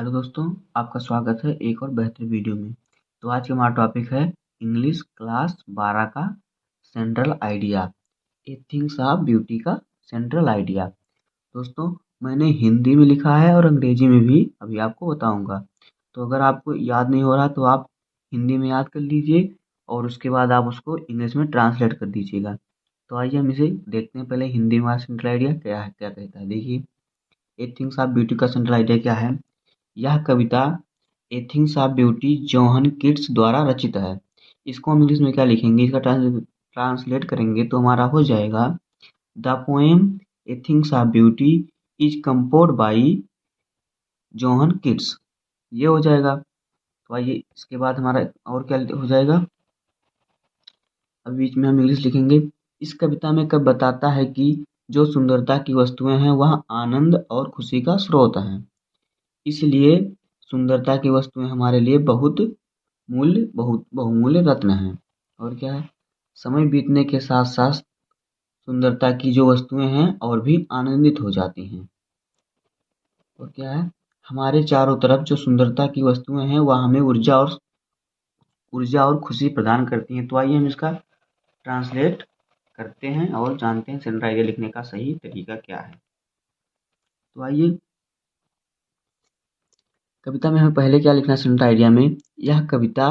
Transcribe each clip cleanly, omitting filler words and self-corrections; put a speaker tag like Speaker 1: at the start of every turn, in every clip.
Speaker 1: Hello दोस्तों, आपका स्वागत है एक और बेहतर वीडियो में। तो आज का हमारा टॉपिक है इंग्लिश क्लास 12 का central idea, A things of beauty का सेंट्रल आइडिया। दोस्तों, मैंने हिंदी में लिखा है और अंग्रेजी में भी अभी आपको बताऊंगा। तो अगर आपको याद नहीं हो रहा तो आप हिंदी में याद कर लीजिए और उसके बाद आप उसको इंग्लिश में ट्रांसलेट कर दीजिएगा। तो आइए हम इसे देखते हैं। पहले हिंदी में सेंट्रल आइडिया क्या है, क्या कहता है। देखिए, ए थिंग्स ऑफ ब्यूटी का सेंट्रल आइडिया क्या है। यह कविता एथिंग्स ऑफ ब्यूटी जॉन किट्स द्वारा रचित है। इसको हम इंग्लिश में क्या लिखेंगे, इसका ट्रांसलेट करेंगे तो हमारा हो जाएगा the poem a things of beauty is composed by John Keats. ये हो जाएगा। तो आइए इसके बाद हमारा और क्या हो जाएगा। अब बीच में हम इंग्लिश लिखेंगे। इस कविता में कब बताता है कि जो सुंदरता की वस्तुएं हैं वह आनंद और खुशी का स्रोत हैं। इसलिए सुंदरता की वस्तुएं हमारे लिए बहुत बहुमूल्य रत्न हैं। और क्या है, समय बीतने के साथ साथ सुंदरता की जो वस्तुएं हैं और भी आनंदित हो जाती हैं। और क्या है, हमारे चारों तरफ जो सुंदरता की वस्तुएं हैं वह हमें ऊर्जा और खुशी प्रदान करती हैं। तो आइए हम इसका ट्रांसलेट करते हैं और जानते हैं सेंट्रल आइडिया लिखने का सही तरीका क्या है। तो आइए, कविता में हमें पहले क्या लिखना है सेंट्रल आइडिया में। यह कविता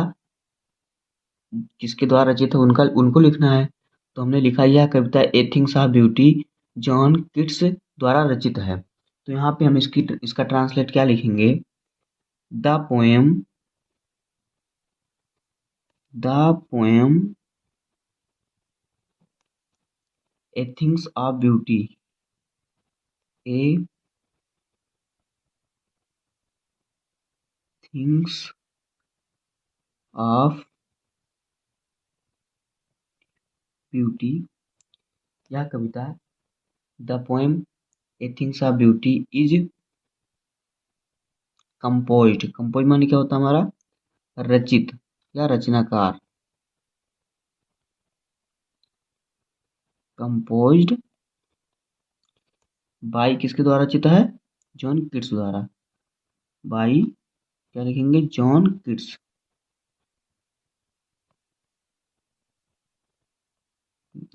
Speaker 1: किसके द्वारा रचित है उनको लिखना है। तो हमने लिखा यह कविता a things of beauty John Keats द्वारा रचित है। तो यहाँ पे हम इसका ट्रांसलेट क्या लिखेंगे। The poem the poem a things of beauty a things of beauty. यह कविता the poem a things of beauty is compose माने क्या होता है हमारा रचित या रचनाकार। कंपोज्ड बाई किसके द्वारा रचित है, जॉन किट्स द्वारा। बाई क्या लिखेंगे, जॉन किट्स।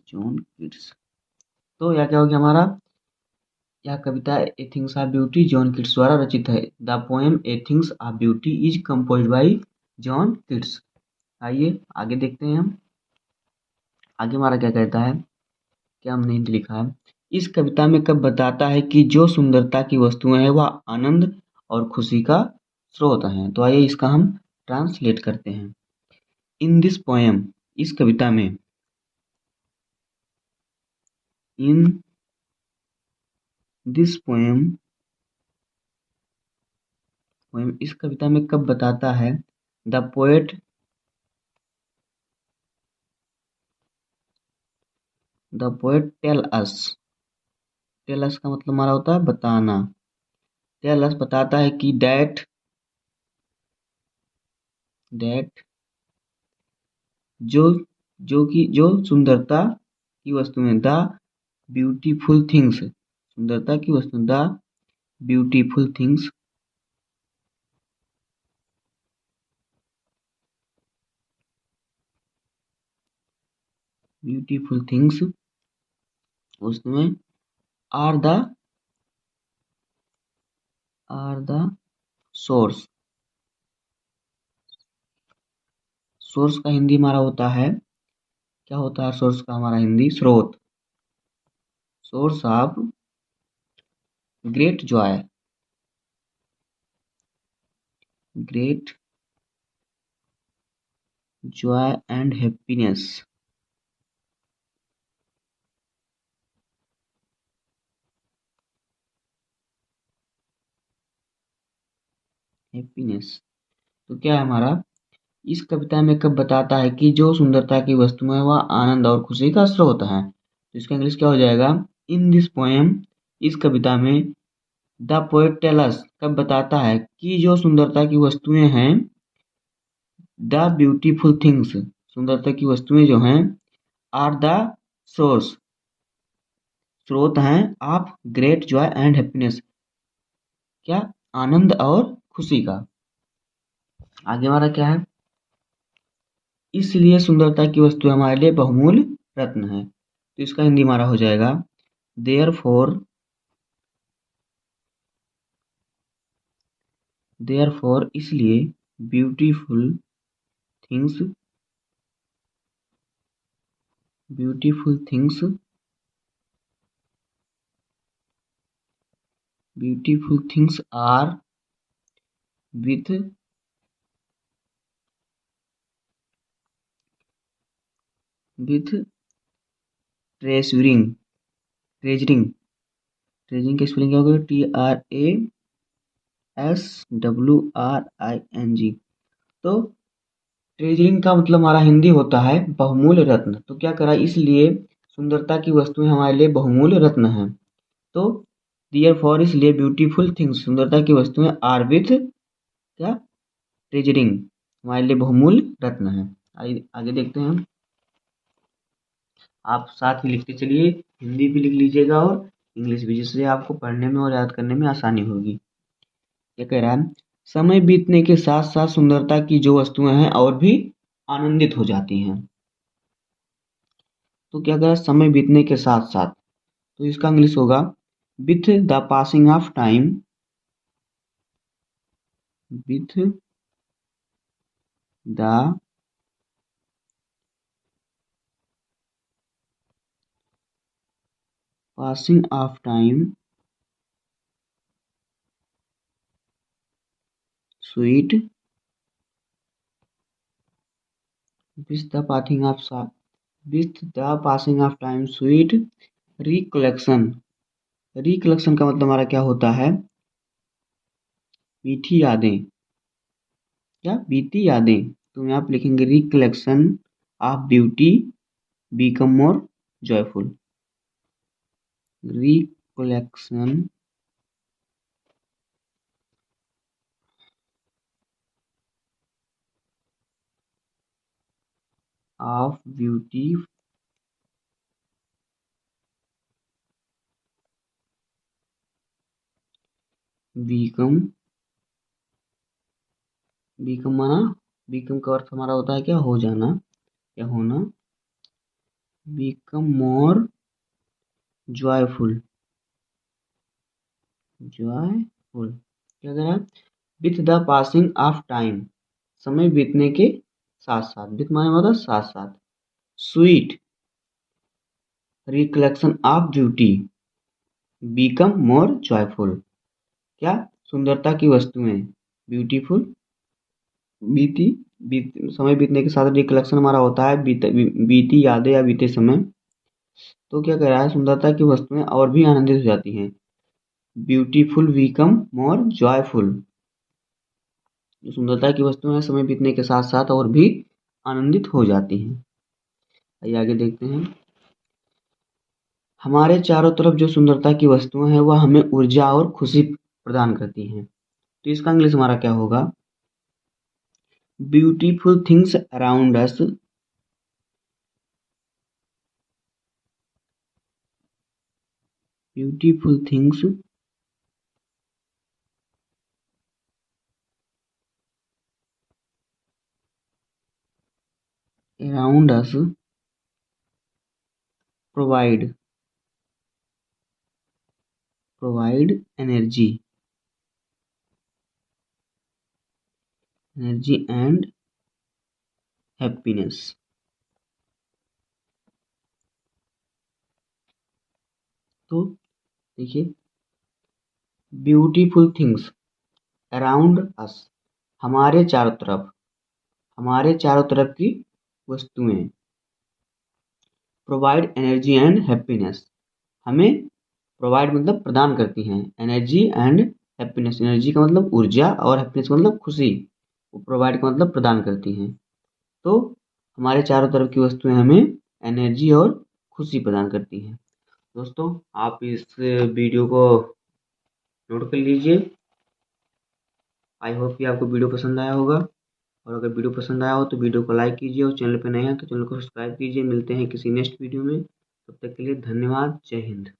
Speaker 1: John Keats. तो यह क्या हो गया हमारा, यह कविता a things of beauty John Keats द्वारा रचित है। The poem a things of beauty is composed by John Keats. आइए आगे देखते हैं हम। आगे हमारा क्या कहता है, क्या हमने लिखा है। इस कविता में कब बताता है कि जो सुंदरता की वस्तुएं हैं वह आनंद और खुशी का स्रोत हैं। तो आइए इसका हम ट्रांसलेट करते हैं। इन दिस पोएम, इस कविता में, इन दिस पोएम पोएम इस कविता में कब बताता है। द पोएट टेल अस का मतलब हमारा होता है बताना। टेल अस बताता है कि दैट जो जो सुंदरता की वस्तुएं, द ब्यूटीफुल थिंग्स, सुंदरता की वस्तु, द ब्यूटीफुल थिंग्स वस्तुएं आर द सोर्स। सोर्स का हिंदी हमारा होता है, क्या होता है सोर्स का हमारा हिंदी, स्रोत। Source of great Joy, great Joy and happiness. तो क्या है हमारा, इस कविता में कब बताता है कि जो सुंदरता की वस्तुएं वह आनंद और खुशी का स्रोत है। तो इसका इंग्लिश क्या हो जाएगा। इन दिस पोएम, इस कविता में, द पोएट टेल अस कब बताता है कि जो सुंदरता की वस्तुएं हैं, द ब्यूटीफुल थिंग्स, सुंदरता की वस्तुएं जो हैं, आर द सोर्स, स्रोत हैं, of great Joy and happiness, क्या, आनंद और खुशी का। आगे हमारा क्या है, इसलिए सुंदरता की वस्तु हमारे लिए बहुमूल्य रत्न है। तो इसका हिंदी हमारा हो जाएगा देयरफॉर इसलिए ब्यूटीफुल थिंग्स आर विथ ट्रेजरिंग ट्रेजरिंग ट्रेजरिंग का स्पेलिंग क्या होगा, TRASWRING। तो ट्रेजरिंग का मतलब हमारा हिंदी होता है बहुमूल्य रत्न। तो क्या करा, इसलिए सुंदरता की वस्तुएं हमारे लिए बहुमूल्य रत्न हैं। तो दियर फॉर इसलिए ब्यूटीफुल थिंग्स सुंदरता की वस्तुएं आर विथ क्या ट्रेजरिंग हमारे लिए बहुमूल्य रत्न है। आगे देखते हैं हम, आप साथ ही लिखते चलिए, हिंदी भी लिख लीजिएगा और इंग्लिश भी, जिससे आपको पढ़ने में और याद करने में आसानी होगी। क्या कह रहा है, समय बीतने के साथ साथ सुंदरता की जो वस्तुएं हैं और भी आनंदित हो जाती हैं। तो क्या कह रहा है, समय बीतने के साथ साथ, तो इसका इंग्लिश होगा with the passing of time, with the passing of time sweet with the passing of time sweet recollection. Recollection का मतलब हमारा क्या होता है, मीठी यादें, क्या बीती यादें। तो यहाँ पे लिखेंगे recollection of beauty become more joyful. Recollection of beauty become माना, बिकम का अर्थ हमारा होता है क्या, हो जाना या होना, बिकम मोर जॉयफुल क्या कह रहा है, with the passing of time समय बीतने के साथ साथ, विथ माने मतलब साथ साथ, sweet recollection of beauty become more joyful, क्या सुंदरता की वस्तुएं ब्यूटीफुल बीती समय बीतने के साथ रिकलेक्शन हमारा होता है बीती यादें या बीते समय। तो क्या कह रहा है, सुंदरता की वस्तुएं और भी आनंदित हो जाती हैं, ब्यूटीफुल बिकम मोर जॉयफुल। जो सुंदरता की वस्तुएं हैं समय बीतने के साथ साथ और भी आनंदित हो जाती हैं। आइए आगे देखते हैं, हमारे चारों तरफ जो सुंदरता की वस्तुएं हैं वह हमें ऊर्जा और खुशी प्रदान करती हैं। तो इसका इंग्लिश हमारा क्या होगा, beautiful things around us beautiful things around us provide energy and happiness। तो देखिए, ब्यूटीफुल थिंग्स अराउंड अस हमारे चारों तरफ की वस्तुएं, प्रोवाइड एनर्जी एंड हैप्पीनेस हमें प्रोवाइड मतलब प्रदान करती हैं, एनर्जी एंड हैप्पीनेस एनर्जी का मतलब ऊर्जा और हैप्पीनेस का मतलब खुशी, प्रोवाइड का मतलब प्रदान करती हैं। तो हमारे चारों तरफ की वस्तुएं हमें एनर्जी और खुशी प्रदान करती हैं। दोस्तों आप इस वीडियो को नोट कर लीजिए। आई होप कि आपको वीडियो पसंद आया होगा, और अगर वीडियो पसंद आया हो तो वीडियो को लाइक कीजिए, और चैनल पर नए हैं तो चैनल को सब्सक्राइब कीजिए। मिलते हैं किसी नेक्स्ट वीडियो में, तब तक के लिए धन्यवाद। जय हिंद।